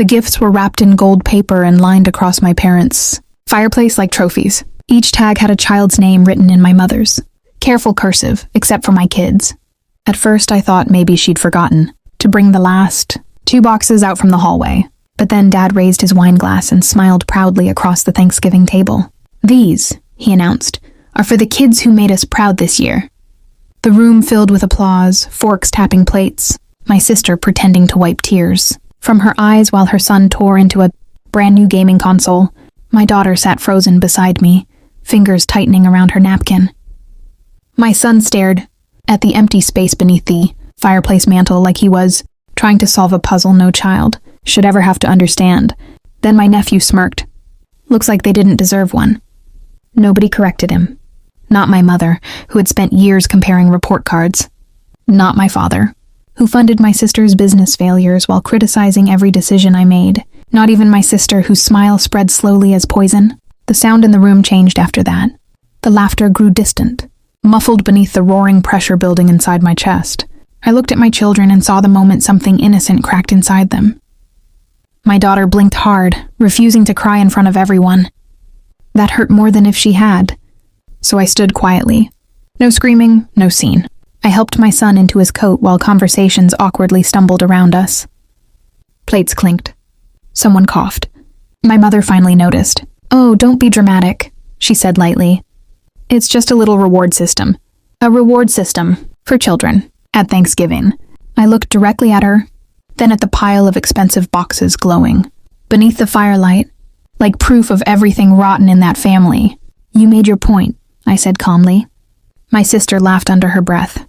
The gifts were wrapped in gold paper and lined across my parents' fireplace like trophies. Each tag had a child's name written in my mother's. Careful cursive, except for my kids. At first I thought maybe she'd forgotten to bring the last 2 boxes out from the hallway. But then Dad raised his wine glass and smiled proudly across the Thanksgiving table. "These," he announced, "are for the kids who made us proud this year." The room filled with applause, forks tapping plates, my sister pretending to wipe tears from her eyes while her son tore into a brand new gaming console. My daughter sat frozen beside me, fingers tightening around her napkin. My son stared at the empty space beneath the fireplace mantle like he was trying to solve a puzzle no child should ever have to understand. Then my nephew smirked. Looks like they didn't deserve one. Nobody corrected him. Not my mother, who had spent years comparing report cards. Not my father, who funded my sister's business failures while criticizing every decision I made. Not even my sister, whose smile spread slowly as poison. The sound in the room changed after that. The laughter grew distant, muffled beneath the roaring pressure building inside my chest. I looked at my children and saw the moment something innocent cracked inside them. My daughter blinked hard, refusing to cry in front of everyone. That hurt more than if she had. So I stood quietly. No screaming, no scene. I helped my son into his coat while conversations awkwardly stumbled around us. Plates clinked. Someone coughed. My mother finally noticed. "Oh, don't be dramatic," she said lightly. "It's just a little reward system. A reward system for children at Thanksgiving." I looked directly at her, then at the pile of expensive boxes glowing beneath the firelight, like proof of everything rotten in that family. "You made your point," I said calmly. My sister laughed under her breath.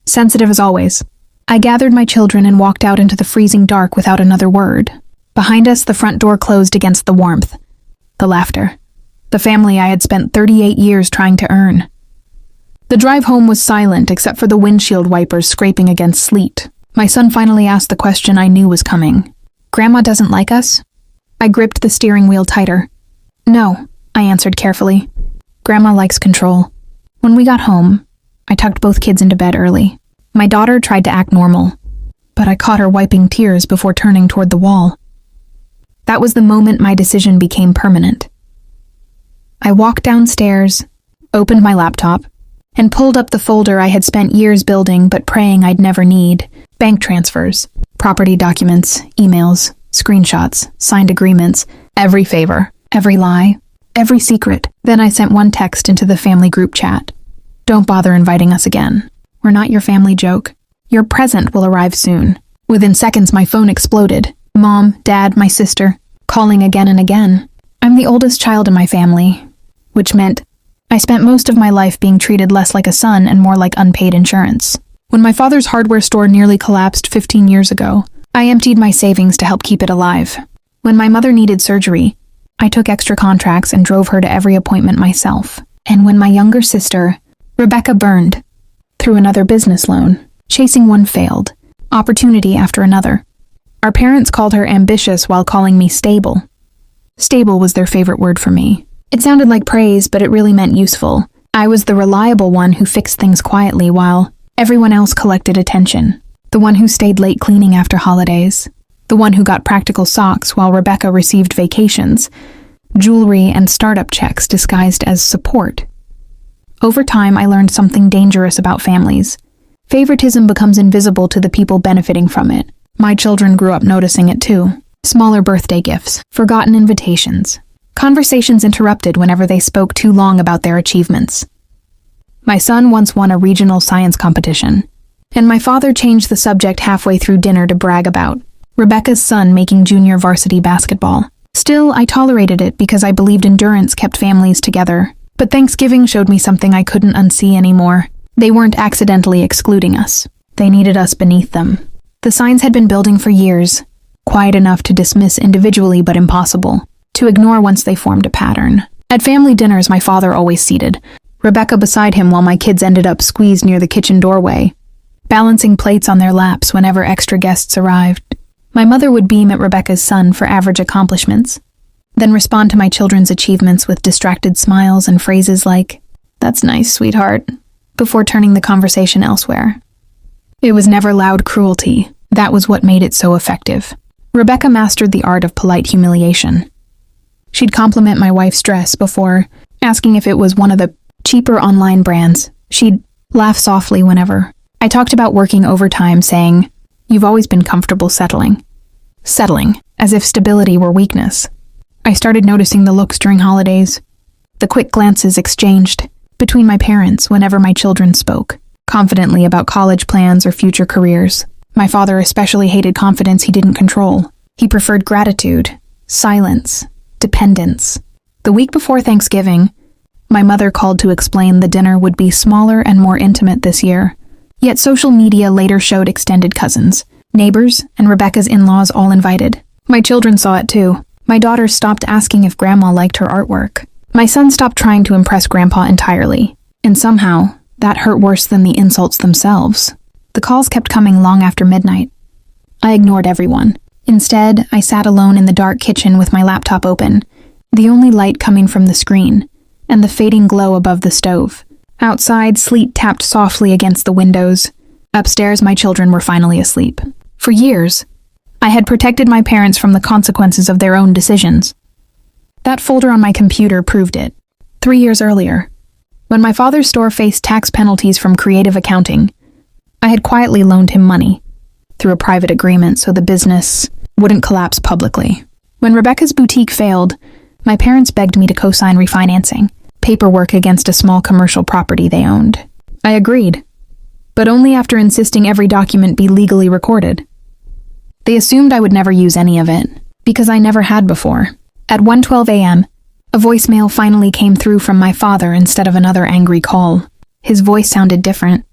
Sensitive as always. I gathered my children and walked out into the freezing dark without another word. Behind us, the front door closed against the warmth, the laughter, the family I had spent 38 years trying to earn. The drive home was silent except for the windshield wipers scraping against sleet. My son finally asked the question I knew was coming. "Grandma doesn't like us?" I gripped the steering wheel tighter. "No," I answered carefully. "Grandma likes control." When we got home, I tucked both kids into bed early. My daughter tried to act normal, but I caught her wiping tears before turning toward the wall. That was the moment my decision became permanent. I walked downstairs, opened my laptop, and pulled up the folder I had spent years building but praying I'd never need. Bank transfers, property documents, emails, screenshots, signed agreements, every favor, every lie, every secret. Then I sent one text into the family group chat. "Don't bother inviting us again. We're not your family joke. Your present will arrive soon." Within seconds, my phone exploded. Mom, Dad, my sister, calling again and again. I'm the oldest child in my family, which meant I spent most of my life being treated less like a son and more like unpaid insurance. When my father's hardware store nearly collapsed 15 years ago, I emptied my savings to help keep it alive. When my mother needed surgery, I took extra contracts and drove her to every appointment myself. And when my younger sister, Rebecca, burned through another business loan, chasing one failed, opportunity after another. Our parents called her ambitious while calling me stable. Stable was their favorite word for me. It sounded like praise, but it really meant useful. I was the reliable one who fixed things quietly while everyone else collected attention. The one who stayed late cleaning after holidays. The one who got practical socks while Rebecca received vacations, jewelry, and startup checks disguised as support. Over time, I learned something dangerous about families. Favoritism becomes invisible to the people benefiting from it. My children grew up noticing it too. Smaller birthday gifts, forgotten invitations, conversations interrupted whenever they spoke too long about their achievements. My son once won a regional science competition, and my father changed the subject halfway through dinner to brag about Rebecca's son making junior varsity basketball. Still, I tolerated it because I believed endurance kept families together. But Thanksgiving showed me something I couldn't unsee anymore. They weren't accidentally excluding us. They needed us beneath them. The signs had been building for years, quiet enough to dismiss individually but impossible to ignore once they formed a pattern. At family dinners, my father always seated Rebecca beside him while my kids ended up squeezed near the kitchen doorway, balancing plates on their laps whenever extra guests arrived. My mother would beam at Rebecca's son for average accomplishments, then respond to my children's achievements with distracted smiles and phrases like, "That's nice, sweetheart," before turning the conversation elsewhere. It was never loud cruelty. That was what made it so effective. Rebecca mastered the art of polite humiliation. She'd compliment my wife's dress before asking if it was one of the cheaper online brands. She'd laugh softly whenever I talked about working overtime, saying, "You've always been comfortable settling." Settling, as if stability were weakness. I started noticing the looks during holidays, the quick glances exchanged between my parents whenever my children spoke confidently about college plans or future careers. My father especially hated confidence he didn't control. He preferred gratitude, silence, dependence. The week before Thanksgiving, my mother called to explain the dinner would be smaller and more intimate this year. Yet social media later showed extended cousins, neighbors, and Rebecca's in-laws all invited. My children saw it too. My daughter stopped asking if Grandma liked her artwork. My son stopped trying to impress Grandpa entirely. And somehow, that hurt worse than the insults themselves. The calls kept coming long after midnight. I ignored everyone. Instead, I sat alone in the dark kitchen with my laptop open, the only light coming from the screen, and the fading glow above the stove. Outside, sleet tapped softly against the windows. Upstairs, my children were finally asleep. For years, I had protected my parents from the consequences of their own decisions. That folder on my computer proved it. 3 years earlier, when my father's store faced tax penalties from creative accounting, I had quietly loaned him money through a private agreement so the business wouldn't collapse publicly. When Rebecca's boutique failed, my parents begged me to co-sign refinancing, paperwork against a small commercial property they owned. I agreed, but only after insisting every document be legally recorded. They assumed I would never use any of it, because I never had before. At 1:12 a.m., a voicemail finally came through from my father instead of another angry call. His voice sounded different,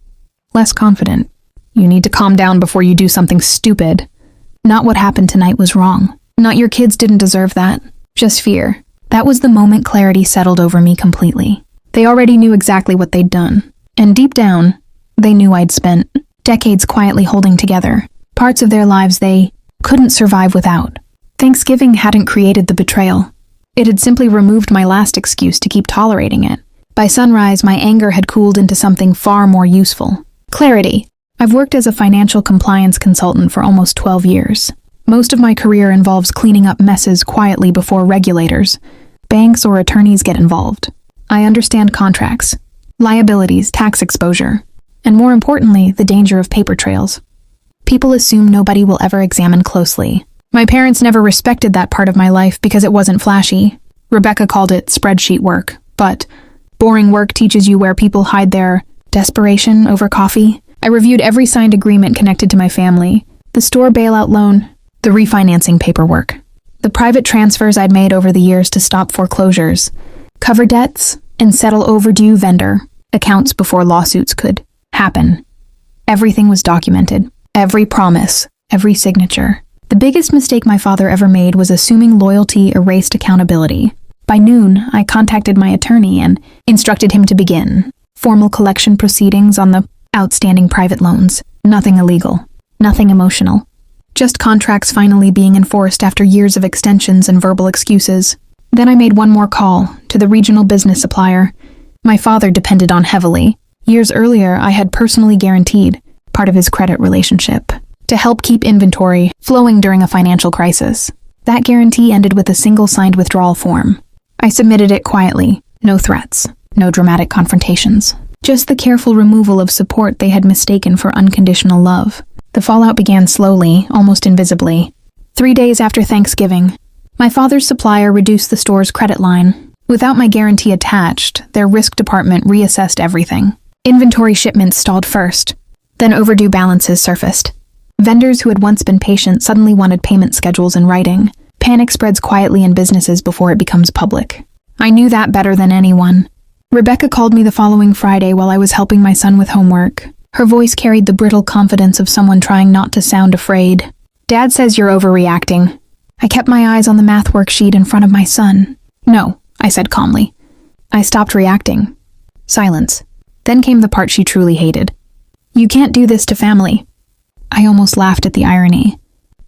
less confident. "You need to calm down before you do something stupid. Not what happened tonight was wrong. Not your kids didn't deserve that. Just fear." That was the moment clarity settled over me completely. They already knew exactly what they'd done. And deep down, they knew I'd spent decades quietly holding together parts of their lives they couldn't survive without. Thanksgiving hadn't created the betrayal. It had simply removed my last excuse to keep tolerating it. By sunrise, my anger had cooled into something far more useful. Clarity. I've worked as a financial compliance consultant for almost 12 years. Most of my career involves cleaning up messes quietly before regulators, banks, or attorneys get involved. I understand contracts, liabilities, tax exposure, and more importantly, the danger of paper trails. People assume nobody will ever examine closely. My parents never respected that part of my life because it wasn't flashy. Rebecca called it spreadsheet work, but boring work teaches you where people hide their desperation over coffee. I reviewed every signed agreement connected to my family, the store bailout loan, the refinancing paperwork, the private transfers I'd made over the years to stop foreclosures, cover debts, and settle overdue vendor accounts before lawsuits could happen. Everything was documented. Every promise, every signature. The biggest mistake my father ever made was assuming loyalty erased accountability. By noon, I contacted my attorney and instructed him to begin formal collection proceedings on the outstanding private loans. Nothing illegal, nothing emotional. Just contracts finally being enforced after years of extensions and verbal excuses. Then I made one more call to the regional business supplier my father depended on heavily. Years earlier, I had personally guaranteed part of his credit relationship to help keep inventory flowing during a financial crisis. That guarantee ended with a single signed withdrawal form. I submitted it quietly, no threats, no dramatic confrontations, just the careful removal of support they had mistaken for unconditional love. The fallout began slowly, almost invisibly. 3 days after Thanksgiving, my father's supplier reduced the store's credit line. Without my guarantee attached, their risk department reassessed everything. Inventory shipments stalled first, then overdue balances surfaced. Vendors who had once been patient suddenly wanted payment schedules in writing. Panic spreads quietly in businesses before it becomes public. I knew that better than anyone. Rebecca called me the following Friday while I was helping my son with homework. Her voice carried the brittle confidence of someone trying not to sound afraid. "Dad says you're overreacting." I kept my eyes on the math worksheet in front of my son. "No," I said calmly. I stopped reacting. Silence. Then came the part she truly hated. "You can't do this to family." I almost laughed at the irony.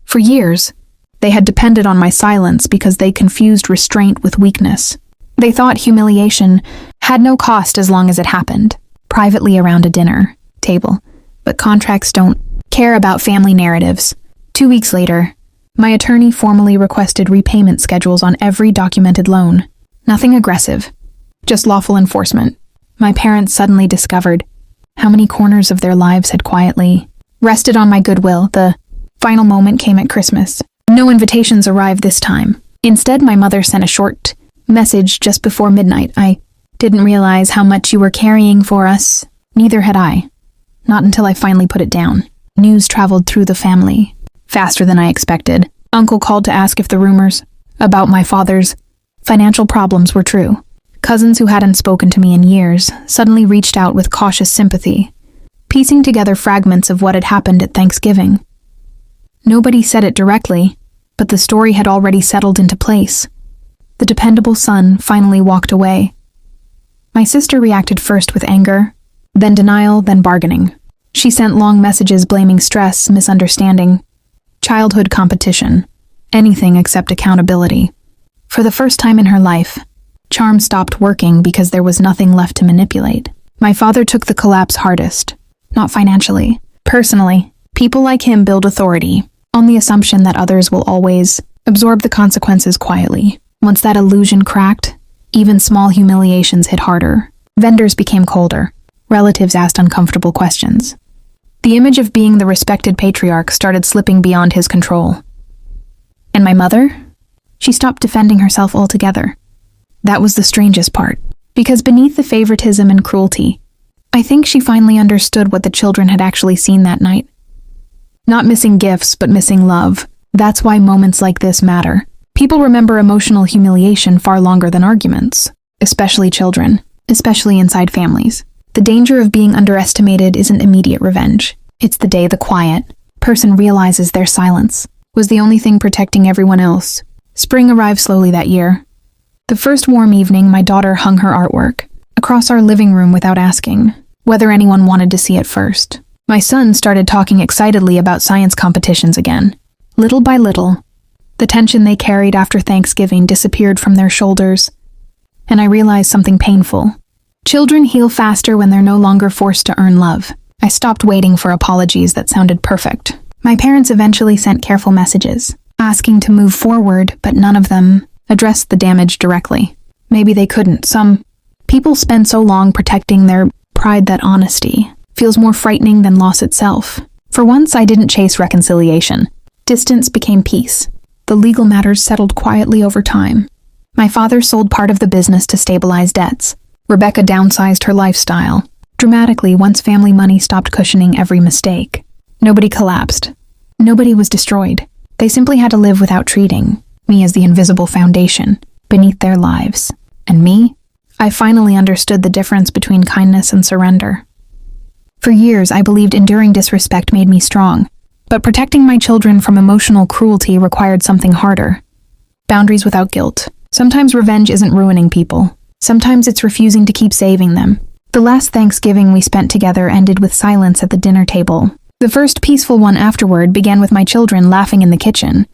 For years, they had depended on my silence because they confused restraint with weakness. They thought humiliation had no cost as long as it happened, privately around a dinner table. But contracts don't care about family narratives. 2 weeks later, My attorney formally requested repayment schedules on every documented loan. Nothing aggressive, just lawful enforcement. My parents suddenly discovered how many corners of their lives had quietly rested on my goodwill. The final moment came at Christmas. No invitations arrived this time. Instead, my mother sent a short message just before midnight. "I didn't realize how much you were carrying for us." Neither had I. Not until I finally put it down. News traveled through the family faster than I expected. Uncle called to ask if the rumors about my father's financial problems were true. Cousins who hadn't spoken to me in years suddenly reached out with cautious sympathy, piecing together fragments of what had happened at Thanksgiving. Nobody said it directly, but the story had already settled into place. The dependable son finally walked away. My sister reacted first with anger, then denial, then bargaining. She sent long messages blaming stress, misunderstanding, childhood competition, anything except accountability. For the first time in her life, charm stopped working because there was nothing left to manipulate. My father took the collapse hardest, not financially. Personally, people like him build authority on the assumption that others will always absorb the consequences quietly. Once that illusion cracked, even small humiliations hit harder. Vendors became colder. Relatives asked uncomfortable questions. The image of being the respected patriarch started slipping beyond his control. And my mother? She stopped defending herself altogether. That was the strangest part, because beneath the favoritism and cruelty, I think she finally understood what the children had actually seen that night. Not missing gifts, but missing love. That's why moments like this matter. People remember emotional humiliation far longer than arguments, especially children, especially inside families. The danger of being underestimated isn't immediate revenge. It's the day the quiet person realizes their silence was the only thing protecting everyone else. Spring arrived slowly that year. The first warm evening, my daughter hung her artwork across our living room without asking whether anyone wanted to see it first. My son started talking excitedly about science competitions again. Little by little, the tension they carried after Thanksgiving disappeared from their shoulders, and I realized something painful. Children heal faster when they're no longer forced to earn love. I stopped waiting for apologies that sounded perfect. My parents eventually sent careful messages, asking to move forward, but none of them addressed the damage directly. Maybe they couldn't. Some people spend so long protecting their pride that honesty feels more frightening than loss itself. For once, I didn't chase reconciliation. Distance became peace. The legal matters settled quietly over time. My father sold part of the business to stabilize debts. Rebecca downsized her lifestyle dramatically once family money stopped cushioning every mistake. Nobody collapsed. Nobody was destroyed. They simply had to live without treating me as the invisible foundation beneath their lives. And me? I finally understood the difference between kindness and surrender. For years, I believed enduring disrespect made me strong, but protecting my children from emotional cruelty required something harder. Boundaries without guilt. Sometimes revenge isn't ruining people. Sometimes it's refusing to keep saving them. The last Thanksgiving we spent together ended with silence at the dinner table. The first peaceful one afterward began with my children laughing in the kitchen,